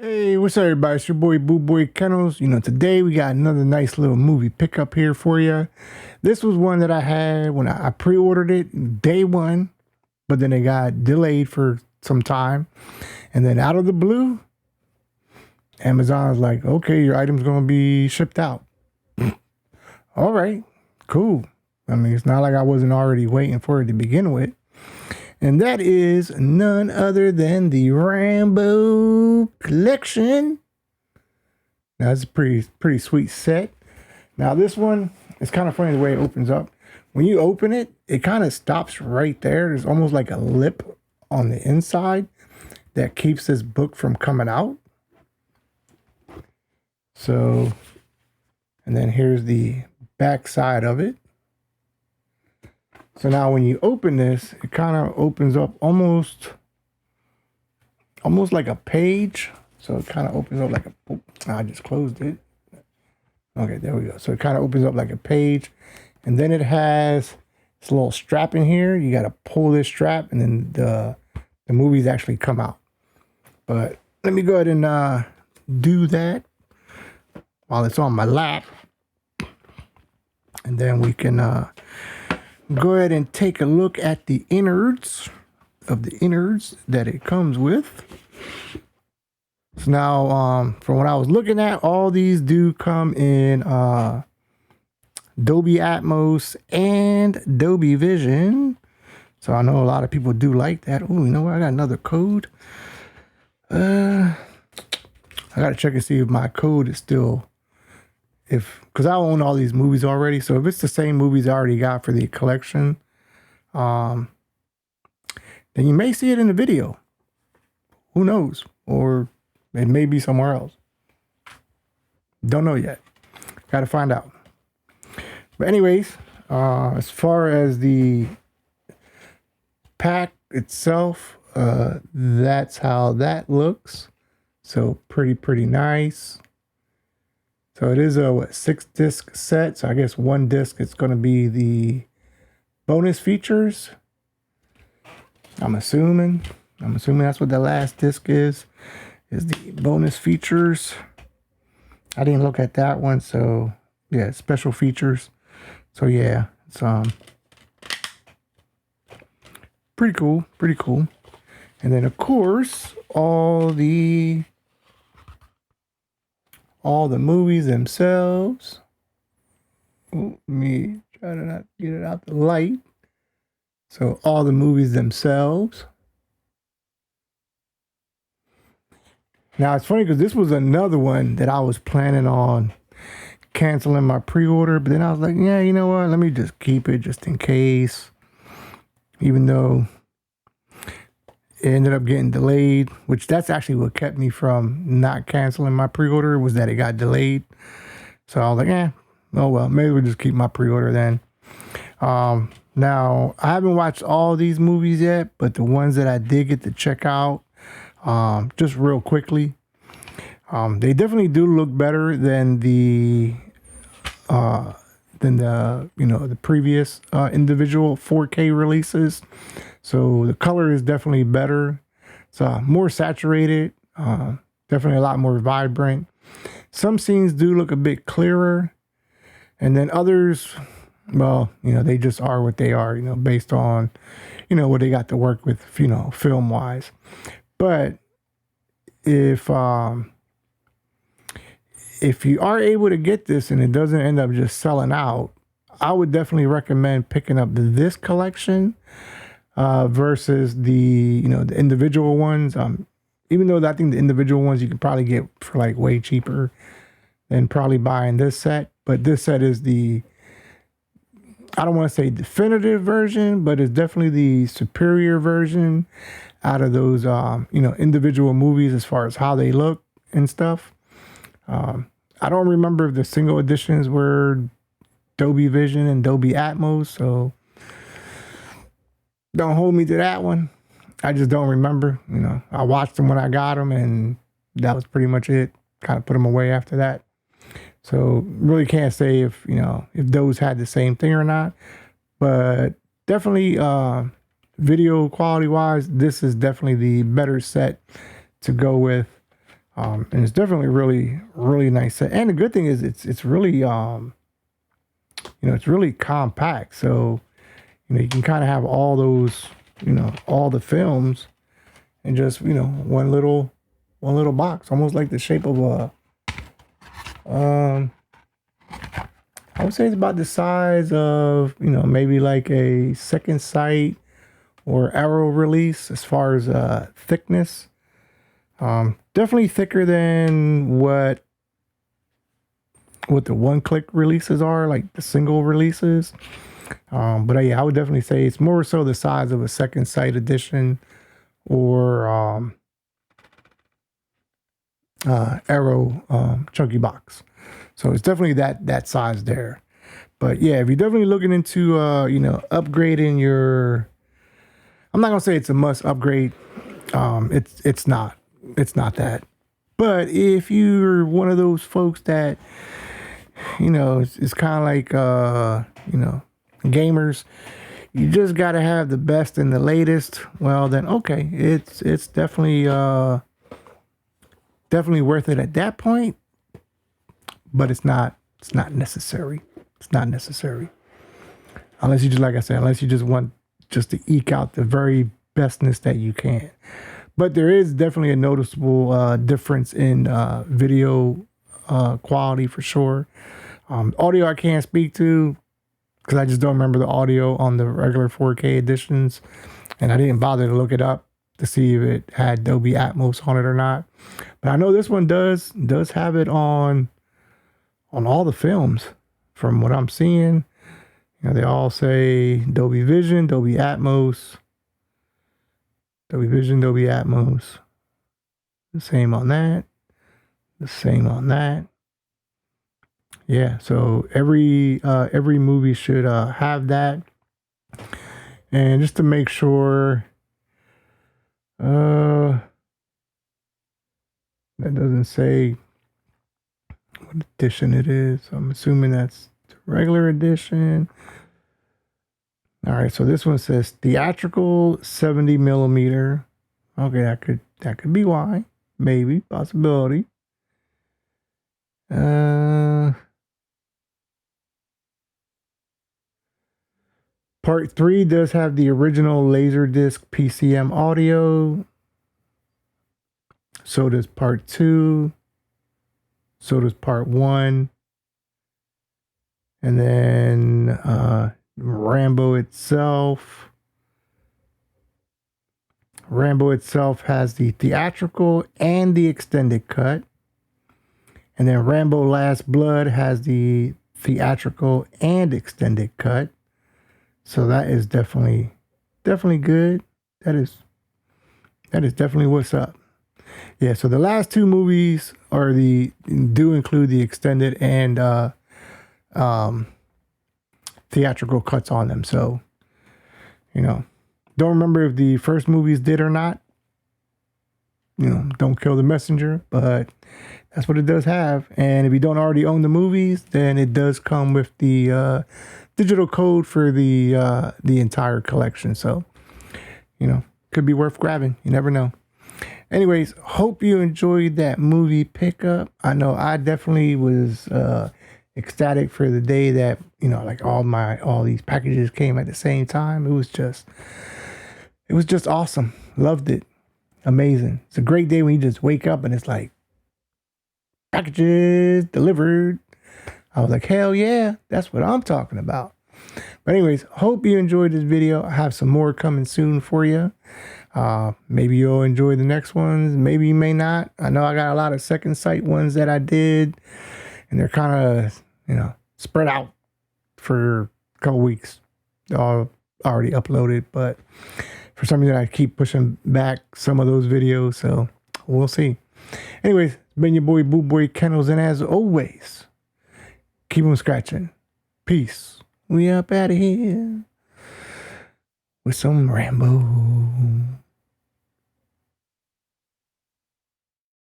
Hey, what's up, everybody? It's your boy BULLBOYKENNELS. Today we got another nice little movie pickup here for you. This was one that I had when I pre-ordered it day one, but then it got delayed for some time. And then out of the blue, Amazon was like, okay, your item's going to be shipped out. All right, cool. I mean, it's not like I wasn't already waiting for it to begin with. And that is none other than the Rambo collection. Now, it's a pretty sweet set. Now, this one, it's kind of funny the way it opens up. When you open it, it kind of stops right there. There's almost like a lip on the inside that keeps this book from coming out. So, and then here's the back side of it. So now when you open this, it kind of opens up almost like a page. So it kind of opens up like a, oh, I just closed it. Okay, there we go. So it kind of opens up like a page. And then it has this little strap in here. You got to pull this strap and then the movies actually come out. But let me go ahead and do that while it's on my lap. And then we can go ahead and take a look at the innards that it comes with. So now, from what I was looking at, all these do come in Dolby Atmos and Dolby Vision. So I know a lot of people do like that. Oh, you know what? I got another code. I got to check and see if my code is still, because I own all these movies already. So if it's the same movies I already got for the collection, then you may see it in the video. Who knows? Or it may be somewhere else. Don't know yet. Got to find out. But anyways, as far as the pack itself, that's how that looks. So pretty nice. So it is a 6-disc set. So I guess one disc is going to be the bonus features. I'm assuming that's what the last disc is the bonus features. I didn't look at that one. So yeah, special features. So yeah, it's pretty cool. And then of course, all the movies themselves. Let me try to not get it out the light. So all the movies themselves. Now it's funny because this was another one that I was planning on canceling my pre-order, but then I was like, yeah, you know what? Let me just keep it just in case. Even though it ended up getting delayed, which that's actually what kept me from not canceling my pre-order, was that it got delayed. So I was like, oh well, maybe we'll just keep my pre-order then. Now, I haven't watched all these movies yet, but the ones that I did get to check out, just real quickly, they definitely do look better than the the previous individual 4K releases. So the color is definitely better. It's more saturated, definitely a lot more vibrant. Some scenes do look a bit clearer, and then others, well, they just are what they are, based on, what they got to work with, film wise. But if you are able to get this and it doesn't end up just selling out, I would definitely recommend picking up this collection versus the individual ones. Even though I think the individual ones you can probably get for like way cheaper than probably buying this set. But this set is I don't want to say definitive version, but it's definitely the superior version out of those, individual movies as far as how they look and stuff. I don't remember if the single editions were Dolby Vision and Dolby Atmos, so don't hold me to that one. I just don't remember. I watched them when I got them, and that was pretty much it. Kind of put them away after that. So really can't say if those had the same thing or not. But definitely, video quality wise, this is definitely the better set to go with And it's definitely really nice set. And the good thing is it's really it's really compact. So, you can kind of have all those, all the films in just, one little box, almost like the shape of a, I would say it's about the size of, maybe like a Second Sight or Arrow release as far as thickness. Definitely thicker than what the one-click releases are, like the single releases. But yeah, I would definitely say it's more so the size of a Second Sight edition or Arrow chunky box. So it's definitely that size there. But yeah, if you're definitely looking into upgrading your, I'm not gonna say it's a must upgrade. It's not that. But if you're one of those folks that, it's kind of like gamers, you just got to have the best and the latest. Well, then okay, it's definitely worth it at that point. But it's not necessary. It's not necessary unless you just, like I said, unless you just want just to eke out the very bestness that you can. But there is definitely a noticeable difference in video quality for sure. Audio I can't speak to because I just don't remember the audio on the regular 4K editions, and I didn't bother to look it up to see if it had Dolby Atmos on it or not. But I know this one does have it on all the films from what I'm seeing. They all say Dolby Vision, Dolby Atmos, Dolby Vision, Dolby Atmos. The same on that. The same on that. Yeah, so every movie should have that. And just to make sure, that doesn't say what edition it is. I'm assuming that's the regular edition. All right, so this one says theatrical 70 millimeter. Okay, that could be why. Maybe, possibility. Part 3 does have the original Laserdisc PCM audio. So does Part 2. So does Part 1. And then Rambo itself. Rambo itself has the theatrical and the extended cut. And then Rambo Last Blood has the theatrical and extended cut. So that is definitely good. That is definitely what's up. Yeah, so the last two movies do include the extended and theatrical cuts on them. So, don't remember if the first movies did or not. Don't kill the messenger, but that's what it does have. And if you don't already own the movies, then it does come with the digital code for the entire collection. So, could be worth grabbing. You never know. Anyways, hope you enjoyed that movie pickup. I know I definitely was ecstatic for the day that, like all these packages came at the same time. It was just awesome. Loved it. Amazing. It's a great day when you just wake up and it's like packages delivered. I was like, hell yeah, that's what I'm talking about. But anyways, hope you enjoyed this video. I have some more coming soon for you. Maybe you'll enjoy the next ones. Maybe you may not. I know I got a lot of Second Sight ones that I did, and they're kind of, spread out for a couple weeks. All already uploaded, but for some reason I keep pushing back some of those videos, so we'll see. Anyways, it's been your boy BULLBOYKENNELS, and as always, keep on scratching. Peace. We up out of here with some Rambo.